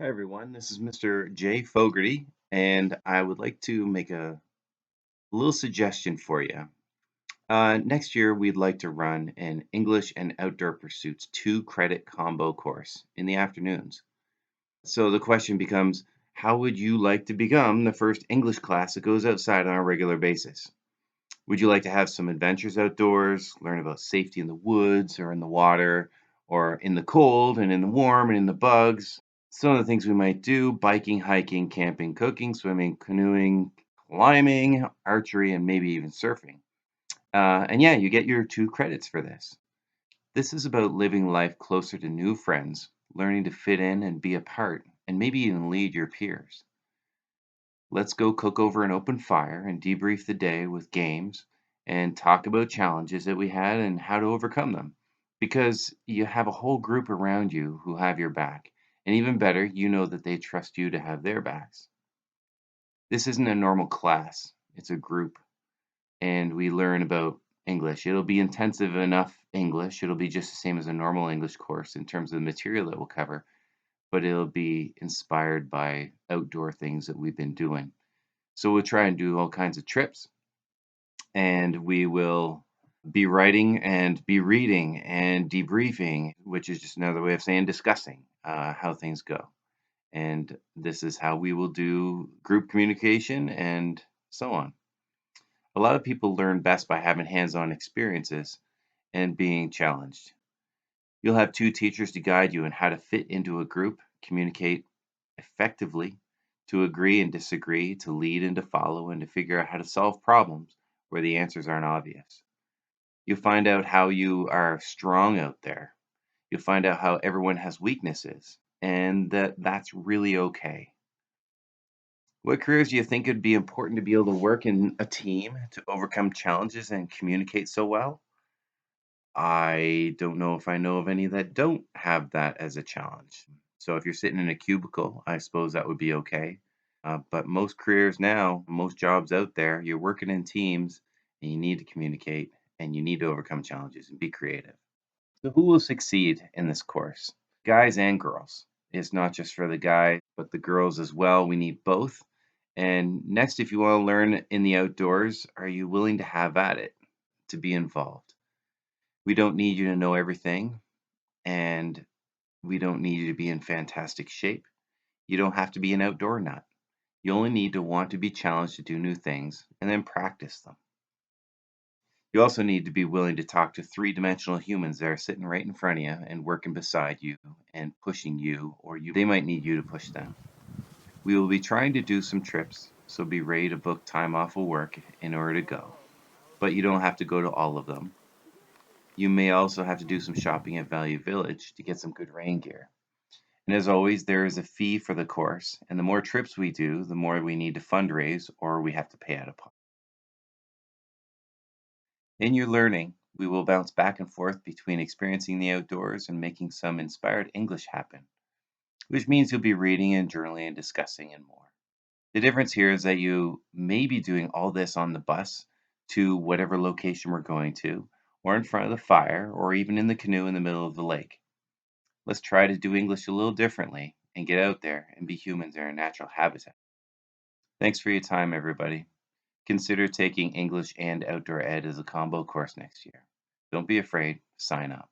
Hi everyone, this is Mr. Jay Fogarty, and I would like to make a little suggestion for you. Next year, we'd like to run an English and Outdoor Pursuits 2 credit combo course in the afternoons. So the question becomes, how would you like to become the first English class that goes outside on a regular basis? Would you like to have some adventures outdoors, learn about safety in the woods or in the water, or in the cold and in the warm and in the bugs? Some of the things we might do: biking, hiking, camping, cooking, swimming, canoeing, climbing, archery, and maybe even surfing. And yeah, you get your 2 credits for this. This is about living life closer to new friends, learning to fit in and be a part, and maybe even lead your peers. Let's go cook over an open fire and debrief the day with games and talk about challenges that we had and how to overcome them. Because you have a whole group around you who have your back. And even better, you know that they trust you to have their backs. This isn't a normal class, it's a group. And we learn about English. It'll be intensive enough English. It'll be just the same as a normal English course in terms of the material that we'll cover, but it'll be inspired by outdoor things that we've been doing. So we'll try and do all kinds of trips, and we will be writing and be reading and debriefing, which is just another way of saying discussing how things go. And this is how we will do group communication and so on. A lot of people learn best by having hands on experiences and being challenged. You'll have 2 teachers to guide you on how to fit into a group, communicate effectively, to agree and disagree, to lead and to follow, and to figure out how to solve problems where the answers aren't obvious. You'll find out how you are strong out there. You'll find out how everyone has weaknesses and that that's really okay. What careers do you think would be important to be able to work in a team to overcome challenges and communicate so well? I don't know if I know of any that don't have that as a challenge. So if you're sitting in a cubicle, I suppose that would be okay. But most careers now, most jobs out there, you're working in teams and you need to communicate and you need to overcome challenges and be creative. So who will succeed in this course? Guys and girls. It's not just for the guys, but the girls as well. We need both. And next, if you want to learn in the outdoors, are you willing to have at it, to be involved? We don't need you to know everything, and we don't need you to be in fantastic shape. You don't have to be an outdoor nut. You only need to want to be challenged to do new things and then practice them. You also need to be willing to talk to 3 dimensional humans that are sitting right in front of you and working beside you and pushing you, or they might need you to push them. We will be trying to do some trips, so be ready to book time off of work in order to go. But you don't have to go to all of them. You may also have to do some shopping at Value Village to get some good rain gear. And as always, there is a fee for the course, and the more trips we do, the more we need to fundraise or we have to pay out of pocket. In your learning, we will bounce back and forth between experiencing the outdoors and making some inspired English happen, which means you'll be reading and journaling and discussing and more. The difference here is that you may be doing all this on the bus to whatever location we're going to, or in front of the fire, or even in the canoe in the middle of the lake. Let's try to do English a little differently and get out there and be humans in our natural habitat. Thanks for your time, everybody. Consider taking English and outdoor ed as a combo course next year. Don't be afraid, sign up.